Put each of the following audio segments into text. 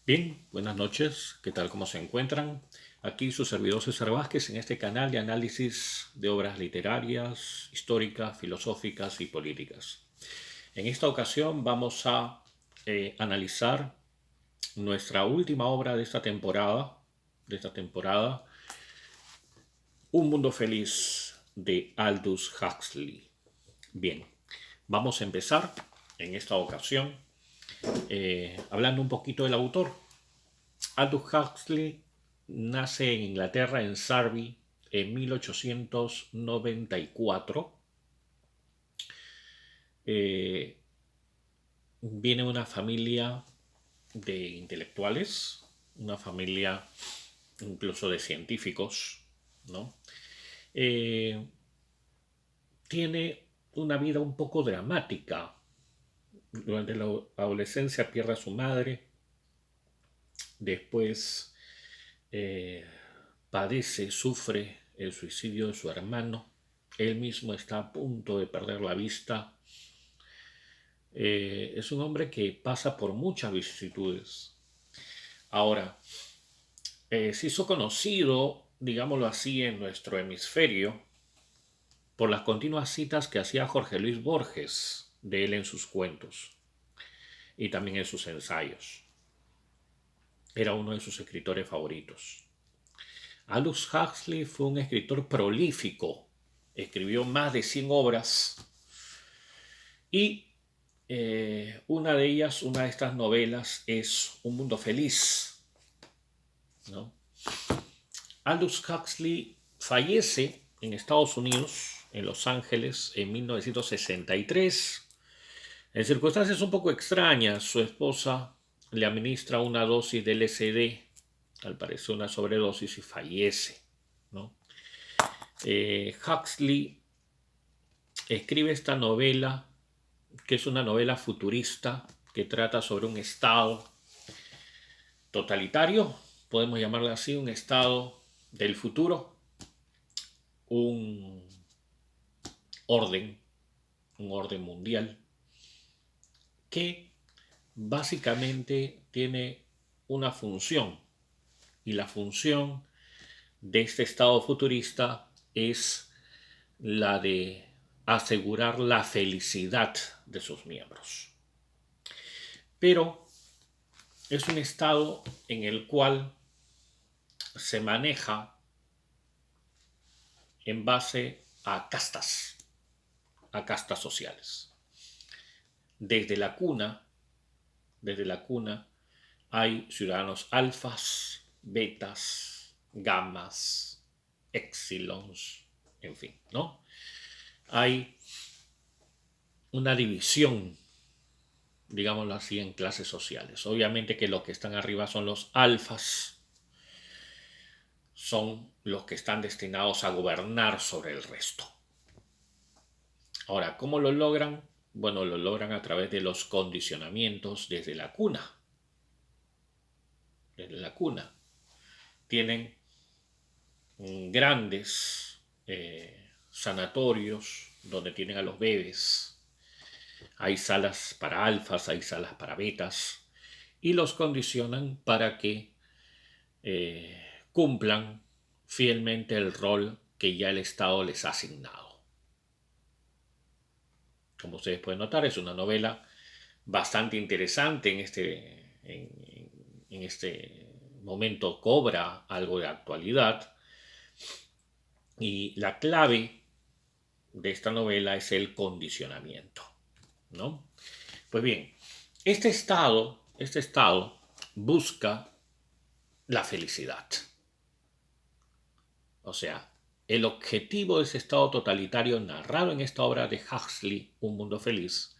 Bien, buenas noches, ¿qué tal? ¿Cómo se encuentran? Aquí su servidor César Vázquez en este canal de análisis de obras literarias, históricas, filosóficas y políticas. En esta ocasión vamos a analizar nuestra última obra de esta temporada, Un Mundo Feliz de Aldous Huxley. Bien, vamos a empezar en esta ocasión hablando un poquito del autor. Aldous Huxley nace en Inglaterra, en Surrey, en 1894. Eh, Viene de una familia de intelectuales, una familia incluso de científicos, ¿no? Eh, Tiene una vida un poco dramática. Durante la adolescencia pierde a su madre, después eh, sufre el suicidio de su hermano. Él mismo está a punto de perder la vista. Es un hombre que pasa por muchas vicisitudes. Ahora, se hizo conocido, digámoslo así, en nuestro hemisferio por las continuas citas que hacía Jorge Luis Borges de él en sus cuentos y también en sus ensayos. Era uno de sus escritores favoritos. Aldous Huxley fue un escritor prolífico. Escribió más de 100 obras y una de estas novelas es Un Mundo Feliz, ¿no? Aldous Huxley fallece en Estados Unidos, en Los Ángeles, en 1963, en circunstancias un poco extrañas. Su esposa le administra una dosis de LSD, al parecer una sobredosis, y fallece, ¿no? Huxley escribe esta novela, que es una novela futurista que trata sobre un estado totalitario, podemos llamarlo así, un estado del futuro, un orden, un orden mundial, que básicamente tiene una función, y la función de este estado futurista es la de asegurar la felicidad de sus miembros. Pero es un estado en el cual se maneja en base a castas sociales. Desde la cuna, desde la cuna hay ciudadanos alfas, betas, gamas, epsilons, en fin, ¿no? Hay una división, digámoslo así, en clases sociales. Obviamente que los que están arriba son los alfas, son los que están destinados a gobernar sobre el resto. Ahora, ¿cómo lo logran? Bueno, lo logran a través de los condicionamientos desde la cuna. Desde la cuna. Tienen grandes sanatorios donde tienen a los bebés. Hay salas para alfas, hay salas para betas, y los condicionan para que cumplan fielmente el rol que ya el Estado les ha asignado. Como ustedes pueden notar, es una novela bastante interesante. En este momento cobra algo de actualidad, y la clave de esta novela es el condicionamiento, ¿no? Pues bien, este estado busca la felicidad. O sea, el objetivo de ese estado totalitario narrado en esta obra de Huxley, Un Mundo Feliz,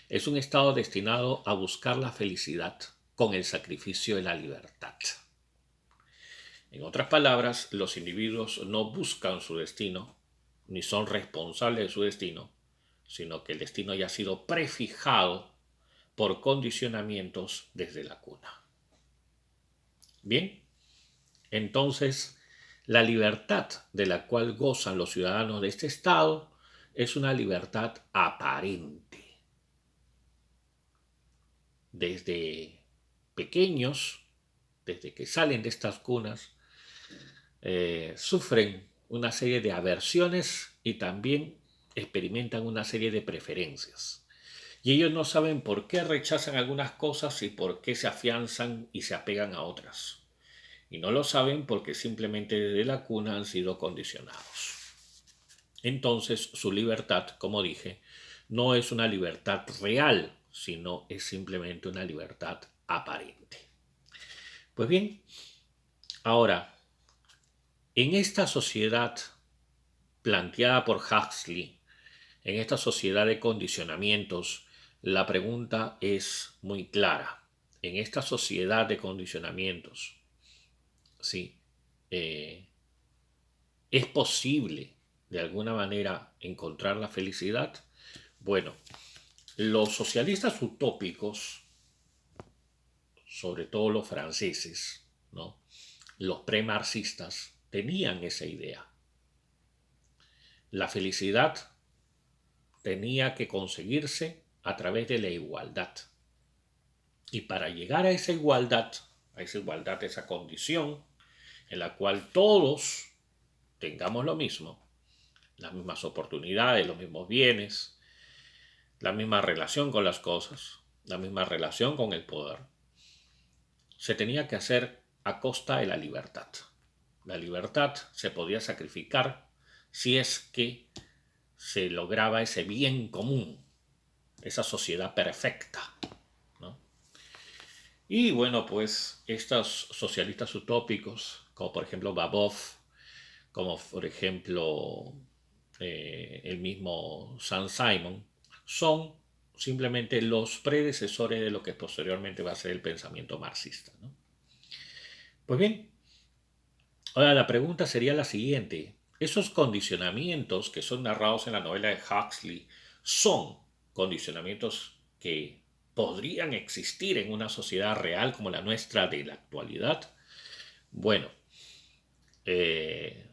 es un estado destinado a buscar la felicidad con el sacrificio de la libertad. En otras palabras, los individuos no buscan su destino, ni son responsables de su destino, sino que el destino ya ha sido prefijado por condicionamientos desde la cuna. Bien, entonces la libertad de la cual gozan los ciudadanos de este estado es una libertad aparente. Desde pequeños desde que salen de estas cunas, sufren una serie de aversiones y también experimentan una serie de preferencias. Y ellos no saben por qué rechazan algunas cosas y por qué se afianzan y se apegan a otras. Y no lo saben porque simplemente desde la cuna han sido condicionados. Entonces su libertad, como dije, no es una libertad real, sino es simplemente una libertad aparente. Pues bien, ahora, en esta sociedad planteada por Huxley, en esta sociedad de condicionamientos, la pregunta es muy clara. En esta sociedad de condicionamientos, ¿sí? ¿Es posible de alguna manera encontrar la felicidad? Bueno, los socialistas utópicos, sobre todo los franceses, ¿no? Los premarxistas, tenían esa idea. La felicidad tenía que conseguirse a través de la igualdad. Y para llegar a esa igualdad, esa condición en la cual todos tengamos lo mismo, las mismas oportunidades, los mismos bienes, la misma relación con las cosas, la misma relación con el poder, se tenía que hacer a costa de la libertad. La libertad se podía sacrificar si es que se lograba ese bien común, esa sociedad perfecta, ¿no? Y bueno, pues estos socialistas utópicos, como por ejemplo Babov, como por ejemplo el mismo Saint-Simon, son simplemente los predecesores de lo que posteriormente va a ser el pensamiento marxista, ¿no? Pues bien, ahora la pregunta sería la siguiente. ¿Esos condicionamientos que son narrados en la novela de Huxley son condicionamientos que podrían existir en una sociedad real como la nuestra de la actualidad? Bueno, eh,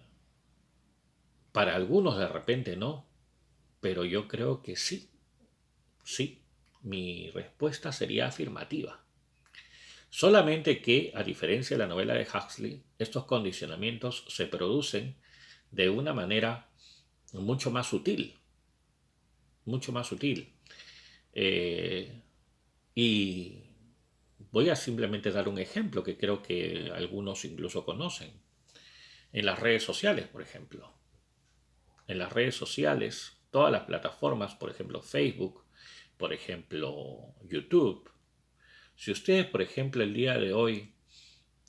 para algunos de repente no, pero yo creo que sí, sí. Mi respuesta sería afirmativa. Solamente que, a diferencia de la novela de Huxley, estos condicionamientos se producen de una manera mucho más sutil, mucho más sutil. Eh, y voy a simplemente dar un ejemplo que creo que algunos incluso conocen. En las redes sociales, por ejemplo. En las redes sociales, todas las plataformas, por ejemplo Facebook, por ejemplo YouTube. Si ustedes, por ejemplo, el día de hoy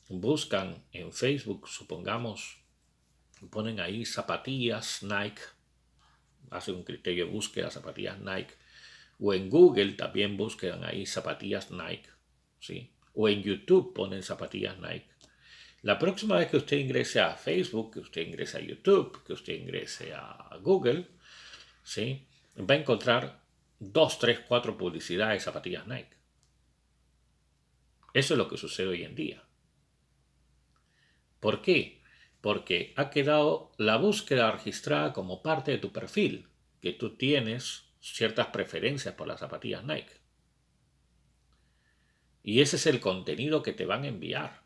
buscan en Facebook, supongamos, ponen ahí zapatillas Nike, hacen un criterio de búsqueda zapatillas Nike, o en Google también buscan ahí zapatillas Nike, ¿sí? O en YouTube ponen zapatillas Nike. La próxima vez que usted ingrese a Facebook, que usted ingrese a YouTube, que usted ingrese a Google, ¿sí? Va a encontrar 2, 3, 4 publicidades de zapatillas Nike. Eso es lo que sucede hoy en día. ¿Por qué? Porque ha quedado la búsqueda registrada como parte de tu perfil, que tú tienes ciertas preferencias por las zapatillas Nike. Y ese es el contenido que te van a enviar.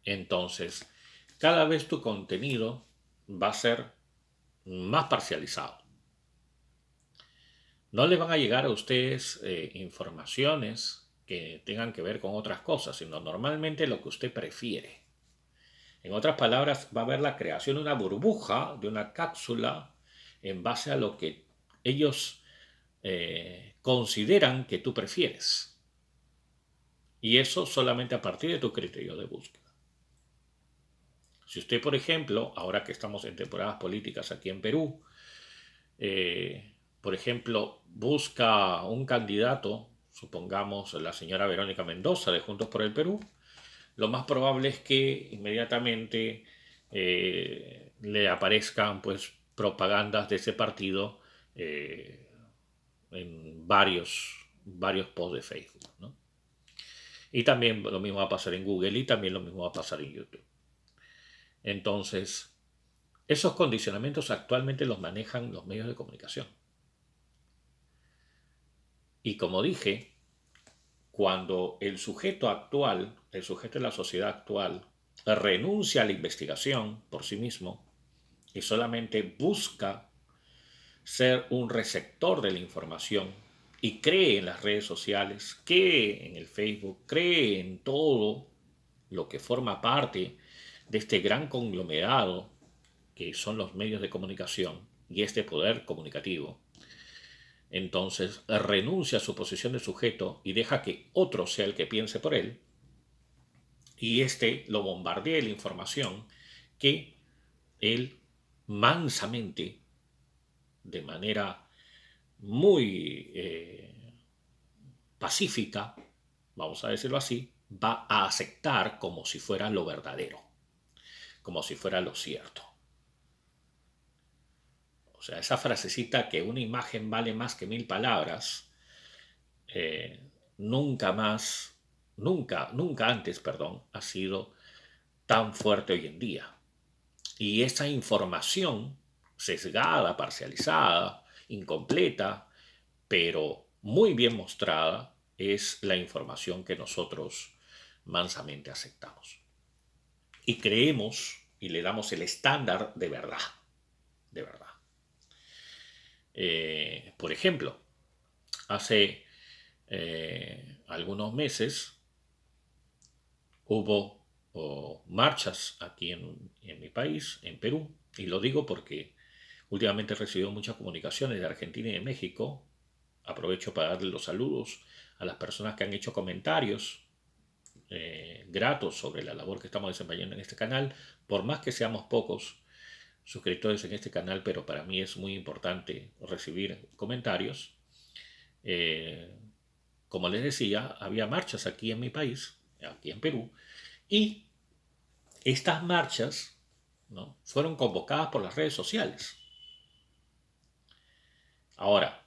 Entonces, cada vez tu contenido va a ser más parcializado. No les van a llegar a ustedes informaciones que tengan que ver con otras cosas, sino normalmente lo que usted prefiere. En otras palabras, va a haber la creación de una burbuja, de una cápsula, en base a lo que ellos consideran que tú prefieres. Y eso solamente a partir de tu criterio de búsqueda. Si usted, por ejemplo, ahora que estamos en temporadas políticas aquí en Perú, por ejemplo, busca un candidato, supongamos la señora Verónica Mendoza de Juntos por el Perú, lo más probable es que inmediatamente le aparezcan pues propagandas de ese partido en varios posts de Facebook, ¿no? Y también lo mismo va a pasar en Google y también lo mismo va a pasar en YouTube. Entonces, esos condicionamientos actualmente los manejan los medios de comunicación. Y como dije, cuando el sujeto actual, el sujeto de la sociedad actual, renuncia a la investigación por sí mismo y solamente busca ser un receptor de la información y cree en las redes sociales, cree en el Facebook, cree en todo lo que forma parte de este gran conglomerado que son los medios de comunicación y este poder comunicativo, entonces renuncia a su posición de sujeto y deja que otro sea el que piense por él, y este lo bombardea la información que él mansamente, de manera muy pacífica, vamos a decirlo así, va a aceptar como si fuera lo verdadero, como si fuera lo cierto. O sea, esa frasecita que una imagen vale más que 1000 palabras, nunca más, nunca antes, perdón, ha sido tan fuerte hoy en día. Y esa información sesgada, parcializada, incompleta, pero muy bien mostrada, es la información que nosotros mansamente aceptamos. Y creemos y le damos el estándar de verdad, de verdad. Por ejemplo, hace algunos meses hubo marchas aquí en mi país, en Perú, y lo digo porque últimamente he recibido muchas comunicaciones de Argentina y de México. Aprovecho para darle los saludos a las personas que han hecho comentarios gratos sobre la labor que estamos desempeñando en este canal, por más que seamos pocos suscriptores en este canal, pero para mí es muy importante recibir comentarios. Eh, Como les decía, había marchas aquí en mi país, aquí en Perú, y estas marchas, ¿no?, fueron convocadas por las redes sociales. Ahora,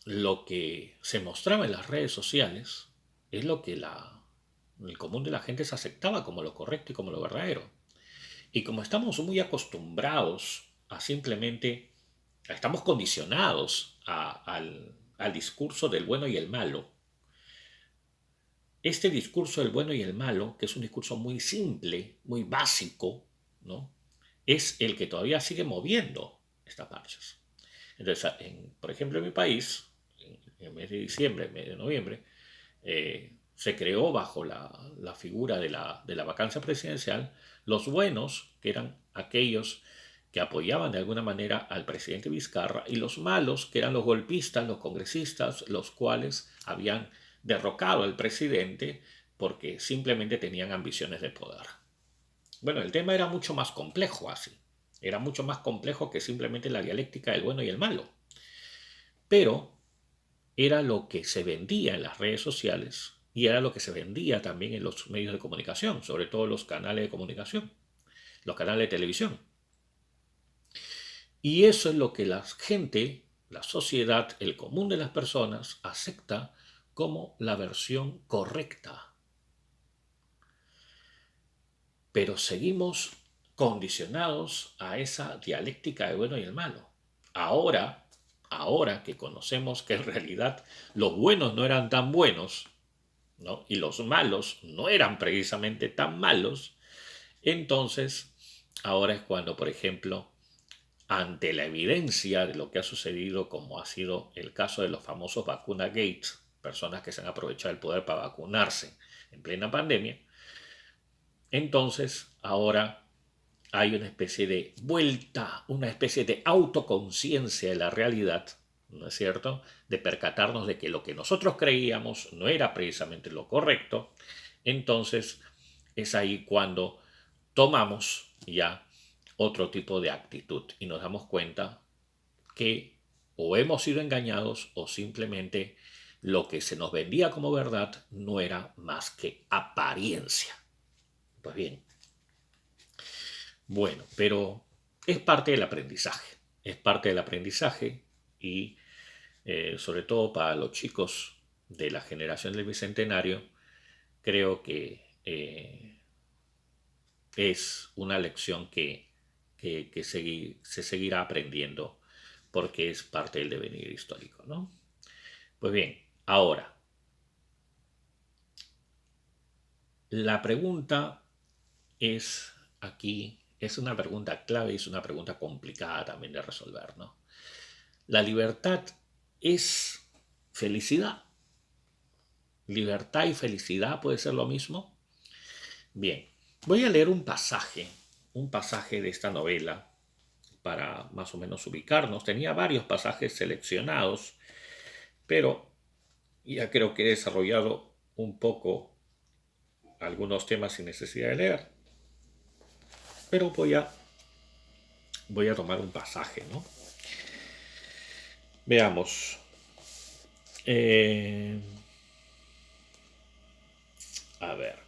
lo que se mostraba en las redes sociales es lo que el común de la gente se aceptaba como lo correcto y como lo verdadero. Y como estamos muy acostumbrados a simplemente, estamos condicionados al discurso del bueno y el malo, este discurso del bueno y el malo, que es un discurso muy simple, muy básico, ¿no?, es el que todavía sigue moviendo estas marchas. Entonces, por ejemplo, en mi país, en el mes de diciembre, en el mes de noviembre, se creó bajo la figura de la vacancia presidencial los buenos, que eran aquellos que apoyaban de alguna manera al presidente Vizcarra, y los malos, que eran los golpistas, los congresistas, los cuales habían derrocado al presidente porque simplemente tenían ambiciones de poder. Bueno, el tema era mucho más complejo así. Era mucho más complejo que simplemente la dialéctica del bueno y el malo. Pero era lo que se vendía en las redes sociales y era lo que se vendía también en los medios de comunicación, sobre todo los canales de comunicación, los canales de televisión. Y eso es lo que la gente, la sociedad, el común de las personas acepta como la versión correcta. Pero seguimos condicionados a esa dialéctica de bueno y el malo. Ahora que conocemos que en realidad los buenos no eran tan buenos, ¿no?, y los malos no eran precisamente tan malos, entonces ahora es cuando, por ejemplo, ante la evidencia de lo que ha sucedido, como ha sido el caso de los famosos vacuna gates, personas que se han aprovechado del poder para vacunarse en plena pandemia, entonces ahora hay una especie de vuelta, una especie de autoconciencia de la realidad, ¿no es cierto?, de percatarnos de que lo que nosotros creíamos no era precisamente lo correcto. Entonces es ahí cuando tomamos ya otro tipo de actitud y nos damos cuenta que o hemos sido engañados o simplemente lo que se nos vendía como verdad no era más que apariencia. Pues bien, bueno, pero es parte del aprendizaje, es parte del aprendizaje y sobre todo para los chicos de la generación del Bicentenario, creo que es una lección que se seguirá aprendiendo porque es parte del devenir histórico, ¿no? Pues bien, ahora, la pregunta es aquí, es una pregunta clave y es una pregunta complicada también de resolver, ¿no? ¿La libertad es felicidad? ¿Libertad y felicidad puede ser lo mismo? Bien, voy a leer un pasaje de esta novela para más o menos ubicarnos. Tenía varios pasajes seleccionados, pero ya creo que he desarrollado un poco algunos temas sin necesidad de leer. Pero voy a tomar un pasaje, ¿no? Veamos. Eh, a ver.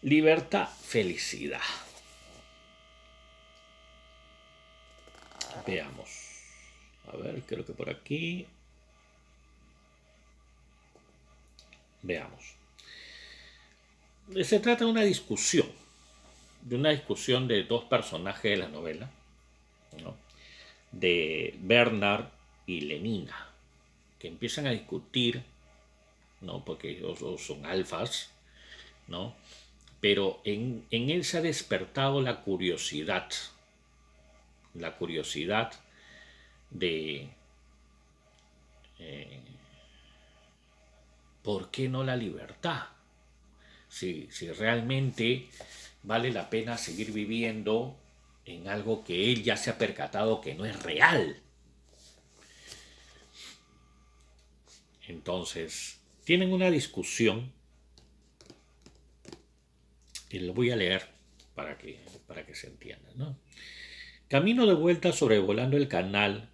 Libertad, felicidad. Veamos. A ver, creo que por aquí. Veamos. Se trata de una discusión de dos personajes de la novela, ¿no? De Bernard y Lenina, que empiezan a discutir, ¿no? Porque ellos dos son alfas, ¿no? Pero en él se ha despertado la curiosidad de eh, ¿por qué no la libertad? Si realmente vale la pena seguir viviendo en algo que él ya se ha percatado que no es real. Entonces, tienen una discusión y lo voy a leer para que se entienda, ¿no? Camino de vuelta sobrevolando el canal,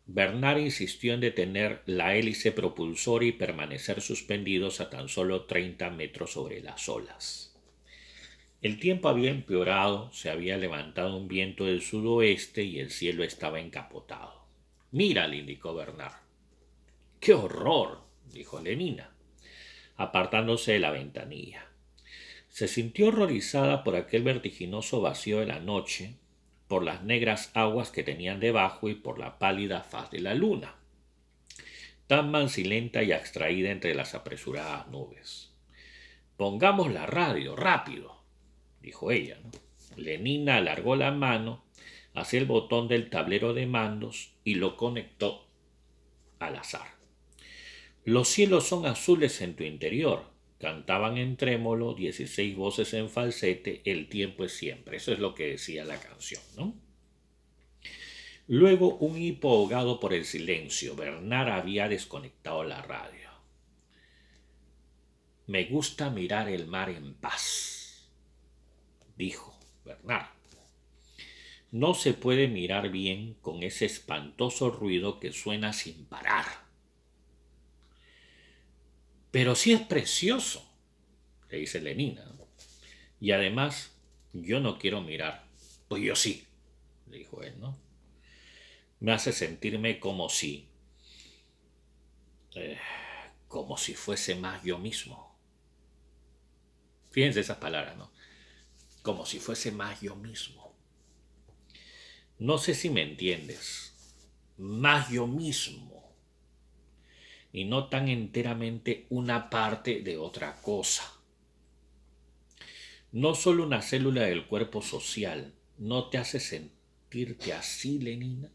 Bernard insistió en detener la hélice propulsora y permanecer suspendidos a tan solo 30 metros sobre las olas. El tiempo había empeorado, se había levantado un viento del sudoeste y el cielo estaba encapotado. Mira, le indicó Bernard. ¡Qué horror!, dijo Lenina, apartándose de la ventanilla. Se sintió horrorizada por aquel vertiginoso vacío de la noche, por las negras aguas que tenían debajo y por la pálida faz de la luna, tan mancilenta y abstraída entre las apresuradas nubes. Pongamos la radio, rápido, dijo ella, ¿no? Lenina alargó la mano hacia el botón del tablero de mandos y lo conectó al azar. Los cielos son azules en tu interior, cantaban en trémolo 16 voces en falsete, el tiempo es siempre. Eso es lo que decía la canción, ¿no? Luego un hipo ahogado por el silencio. Bernard había desconectado la radio. Me gusta mirar el mar en paz, dijo Bernard. No se puede mirar bien con ese espantoso ruido que suena sin parar. Pero sí es precioso, le dice Lenina. Y además, yo no quiero mirar. Pues yo sí, le dijo él, ¿no? Me hace sentirme como si fuese más yo mismo. Fíjense esas palabras, ¿no? Como si fuese más yo mismo. No sé si me entiendes. Más yo mismo. Y no tan enteramente una parte de otra cosa. No solo una célula del cuerpo social. ¿No te hace sentirte así, Lenina?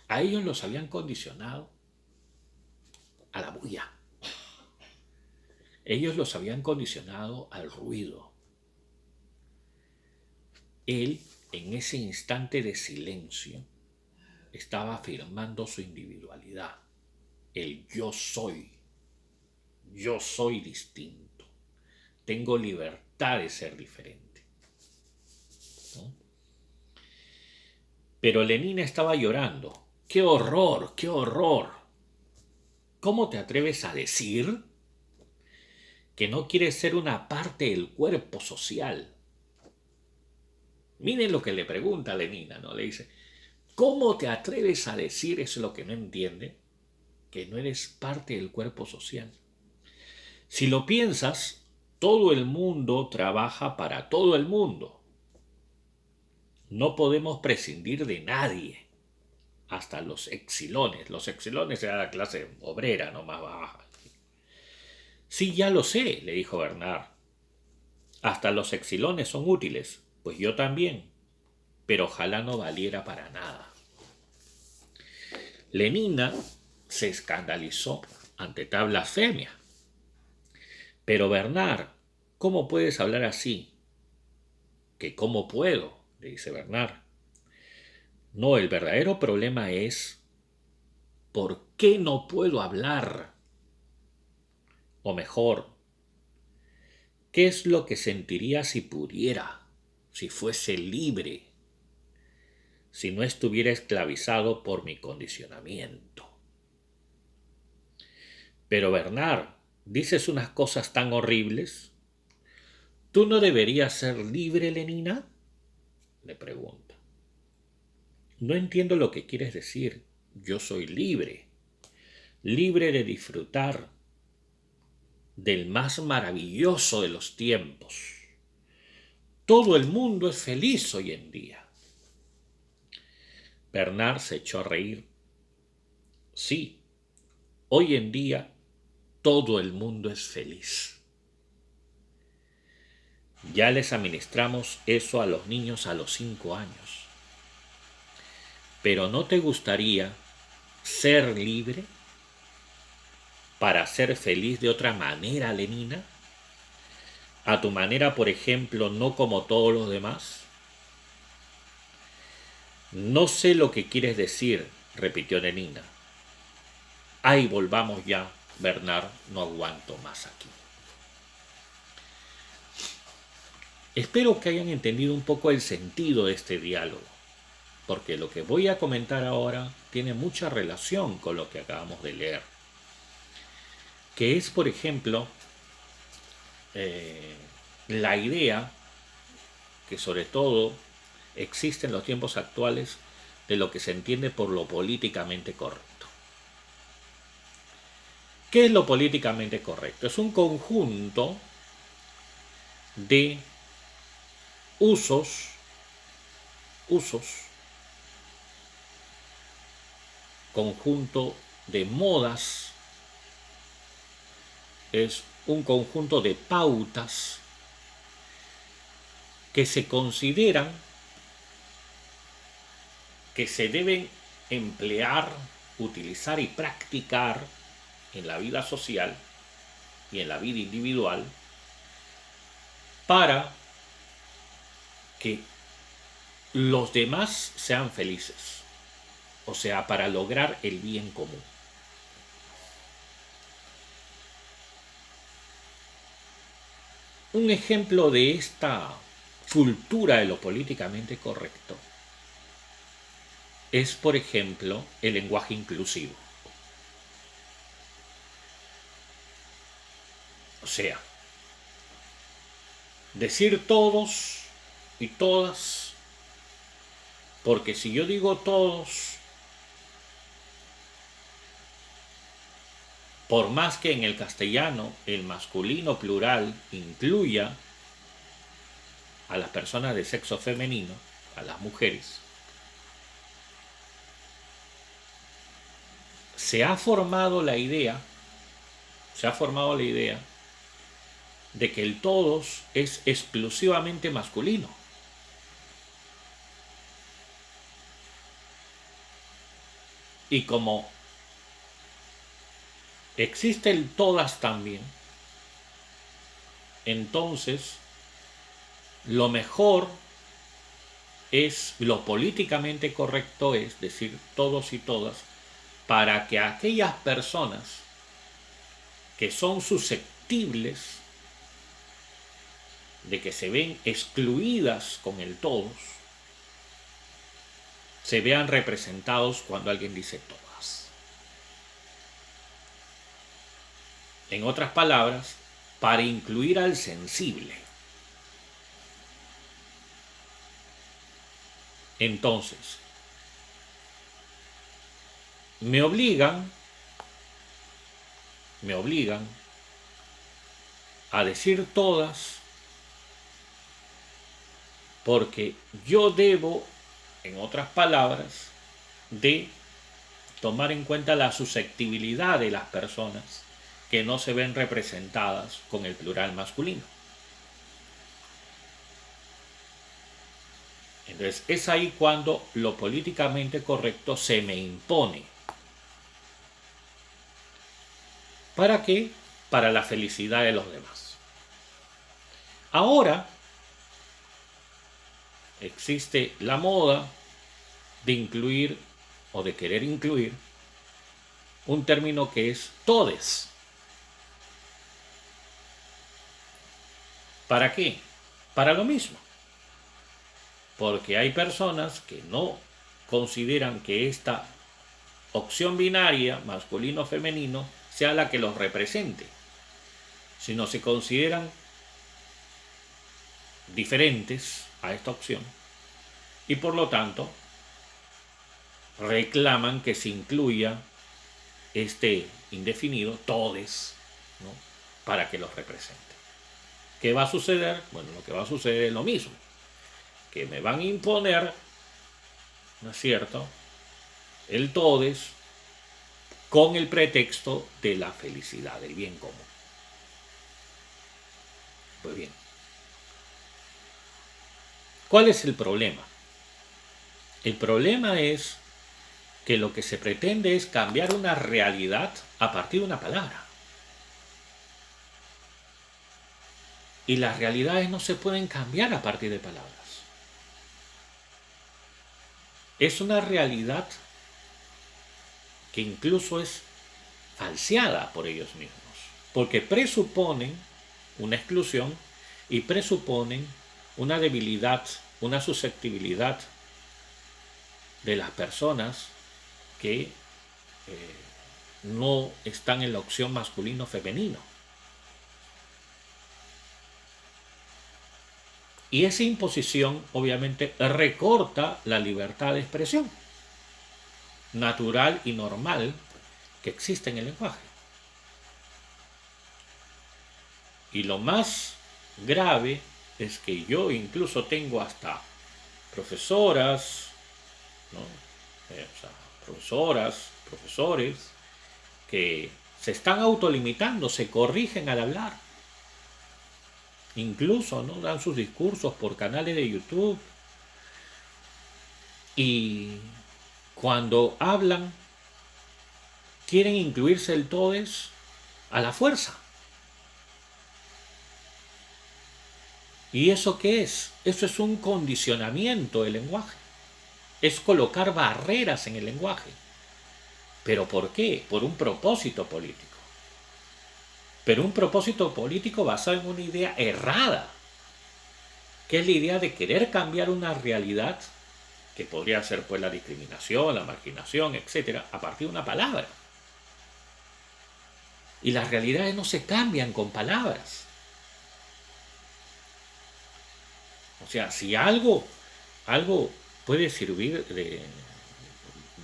A ellos los habían condicionado a la bulla. Ellos los habían condicionado al ruido. Él, en ese instante de silencio, estaba afirmando su individualidad. El yo soy distinto. Tengo libertad de ser diferente, ¿no? Pero Lenina estaba llorando. ¡Qué horror! ¡Qué horror! ¿Cómo te atreves a decir que no quieres ser una parte del cuerpo social? Miren lo que le pregunta a Lenina, ¿no? Le dice, ¿cómo te atreves a decir, eso es lo que no entiende, que no eres parte del cuerpo social? Si lo piensas, todo el mundo trabaja para todo el mundo. No podemos prescindir de nadie. hasta los exilones. Los exilones era la clase obrera, no más baja. Sí, ya lo sé, le dijo Bernard. Hasta los exilones son útiles, pues yo también, pero ojalá no valiera para nada. Lenina se escandalizó ante tal blasfemia. Pero Bernard, ¿cómo puedes hablar así? ¿Que cómo puedo? Le dice Bernard. No, el verdadero problema es ¿por qué no puedo hablar? O mejor, ¿qué es lo que sentiría si pudiera, si fuese libre, si no estuviera esclavizado por mi condicionamiento? Pero Bernard, dices unas cosas tan horribles. ¿Tú no deberías ser libre, Lenina? Le pregunta. No entiendo lo que quieres decir. Yo soy libre, libre de disfrutar del más maravilloso de los tiempos. Todo el mundo es feliz hoy en día. Bernard se echó a reír. Sí, hoy en día todo el mundo es feliz. Ya les administramos eso a los niños a los 5 años. Pero ¿no te gustaría ser libre para ser feliz de otra manera, Lenina? A tu manera, por ejemplo, no como todos los demás. No sé lo que quieres decir, repitió Lenina. Ay, volvamos ya, Bernard, no aguanto más aquí. Espero que hayan entendido un poco el sentido de este diálogo, porque lo que voy a comentar ahora tiene mucha relación con lo que acabamos de leer, que es, por ejemplo, la idea que sobre todo existe en los tiempos actuales de lo que se entiende por lo políticamente correcto. ¿Qué es lo políticamente correcto? Es un conjunto de usos, conjunto de modas, es un conjunto de pautas que se consideran que se deben emplear, utilizar y practicar en la vida social y en la vida individual para que los demás sean felices, o sea, para lograr el bien común. Un ejemplo de esta cultura de lo políticamente correcto es, por ejemplo, el lenguaje inclusivo. O sea, decir todos y todas, porque si yo digo todos, por más que en el castellano el masculino plural incluya a las personas de sexo femenino, a las mujeres, se ha formado la idea de que el todos es exclusivamente masculino. Y como existe el todas también, entonces lo mejor es, lo políticamente correcto es decir todos y todas, para que aquellas personas que son susceptibles de que se ven excluidas con el todos, se vean representados cuando alguien dice todas. En otras palabras, para incluir al sensible. Entonces, me obligan a decir todas porque yo debo, en otras palabras, de tomar en cuenta la susceptibilidad de las personas que no se ven representadas con el plural masculino. Entonces es ahí cuando lo políticamente correcto se me impone. ¿Para qué? Para la felicidad de los demás. Ahora existe la moda de incluir o de querer incluir un término que es todes. ¿Para qué? Para lo mismo. Porque hay personas que no consideran que esta opción binaria, masculino-femenino, sea la que los represente, sino se consideran diferentes a esta opción y por lo tanto reclaman que se incluya este indefinido, todes, ¿no?, para que los represente. ¿Qué va a suceder? Bueno, lo que va a suceder es lo mismo, que me van a imponer, ¿no es cierto?, el todes con el pretexto de la felicidad, del bien común. Pues bien, ¿cuál es el problema? El problema es que lo que se pretende es cambiar una realidad a partir de una palabra. Y las realidades no se pueden cambiar a partir de palabras. Es una realidad que incluso es falseada por ellos mismos, porque presuponen una exclusión y presuponen una debilidad, una susceptibilidad de las personas que no están en la opción masculino-femenino. Y esa imposición obviamente recorta la libertad de expresión natural y normal que existe en el lenguaje. Y lo más grave es que yo incluso tengo hasta profesoras, ¿no?, profesoras, profesores, que se están autolimitando, se corrigen al hablar. Incluso, ¿no?, dan sus discursos por canales de YouTube. Y cuando hablan, quieren incluirse el todes a la fuerza. ¿Y eso qué es? Eso es un condicionamiento del lenguaje. Es colocar barreras en el lenguaje. ¿Pero por qué? Por un propósito político. Pero un propósito político basado en una idea errada, que es la idea de querer cambiar una realidad que podría ser pues la discriminación, la marginación, etcétera, a partir de una palabra. Y las realidades no se cambian con palabras. O sea, si algo puede servir de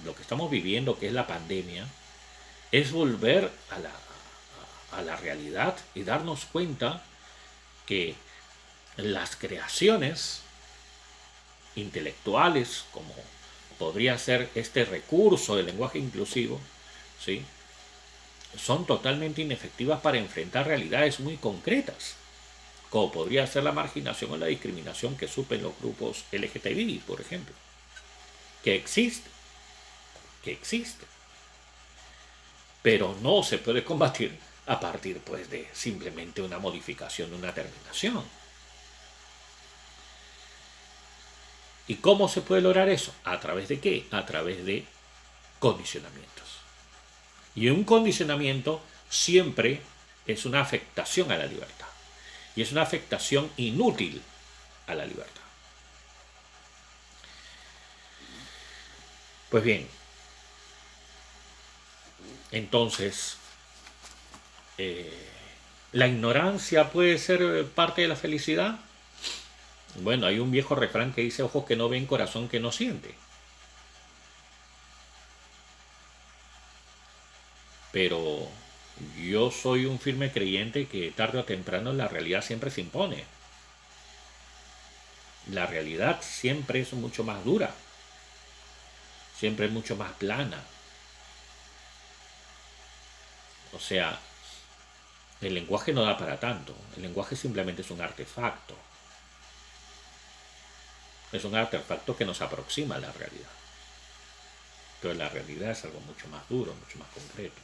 lo que estamos viviendo, que es la pandemia, es volver a la realidad y darnos cuenta que las creaciones intelectuales, como podría ser este recurso del lenguaje inclusivo, ¿sí?, son totalmente inefectivas para enfrentar realidades muy concretas, como podría ser la marginación o la discriminación que sufren los grupos LGTBI, por ejemplo, que existe, pero no se puede combatir a partir pues de simplemente una modificación de una terminación. ¿Y cómo se puede lograr eso? ¿A través de qué? A través de condicionamientos. Y un condicionamiento siempre es una afectación a la libertad. Y es una afectación inútil a la libertad. Pues bien, entonces, ¿la ignorancia puede ser parte de la felicidad? Bueno, hay un viejo refrán que dice: ojos que no ven, corazón que no siente. Pero yo soy un firme creyente que tarde o temprano la realidad siempre se impone. La realidad siempre es mucho más dura. siempre es mucho más plana. O sea, el lenguaje no da para tanto. El lenguaje simplemente es un artefacto. Es un artefacto que nos aproxima a la realidad. Pero la realidad es algo mucho más duro, mucho más concreto.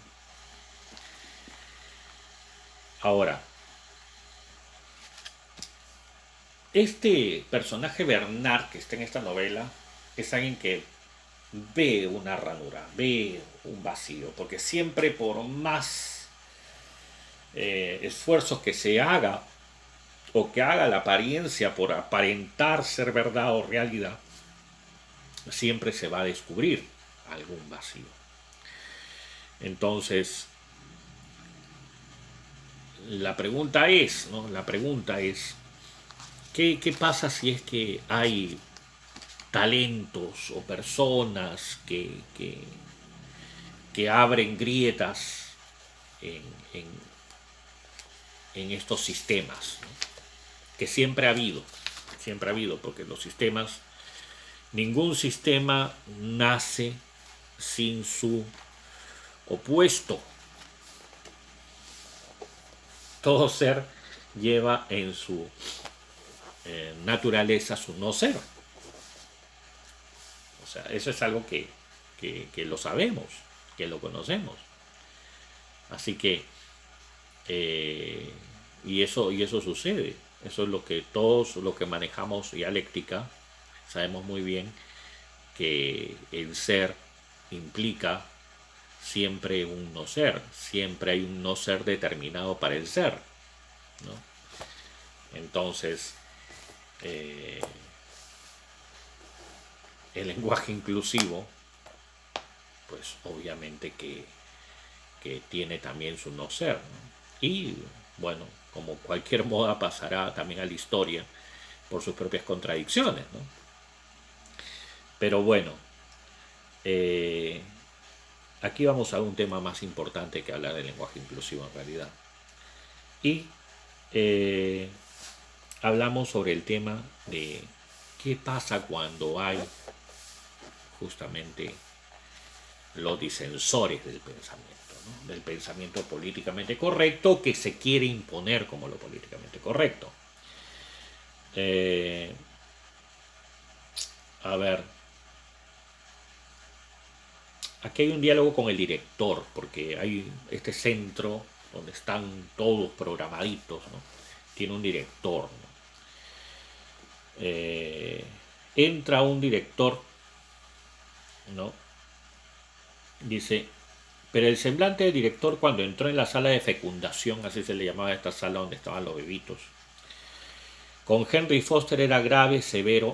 Ahora, este personaje Bernard que está en esta novela es alguien que ve una ranura, ve un vacío, porque siempre por más esfuerzos que se haga o que haga la apariencia por aparentar ser verdad o realidad, siempre se va a descubrir algún vacío. Entonces, la pregunta es, ¿no? La pregunta es, ¿qué pasa si es que hay talentos o personas que abren grietas en, en, en estos sistemas, ¿no? Que siempre ha habido, porque los sistemas, ningún sistema nace sin su opuesto. Todo ser lleva en su naturaleza su no ser. O sea, eso es algo que lo sabemos, que lo conocemos. Así que, y eso sucede. Eso es lo que todos los que manejamos dialéctica sabemos muy bien, que el ser implica siempre un no ser, siempre hay un no ser determinado para el ser, ¿no? Entonces, el lenguaje inclusivo, pues obviamente que tiene también su no ser, ¿no? Y bueno, como cualquier moda pasará también a la historia por sus propias contradicciones, ¿no? Pero bueno, aquí vamos a un tema más importante que hablar del lenguaje inclusivo en realidad. Y hablamos sobre el tema de qué pasa cuando hay justamente los disensores del pensamiento, ¿no? Del pensamiento políticamente correcto que se quiere imponer como lo políticamente correcto. A ver, aquí hay un diálogo con el director, porque hay este centro donde están todos programaditos, ¿no? Tiene un director, ¿no? Entra un director, ¿no? Dice, pero el semblante del director cuando entró en la sala de fecundación, así se le llamaba a esta sala donde estaban los bebitos, con Henry Foster era grave, severo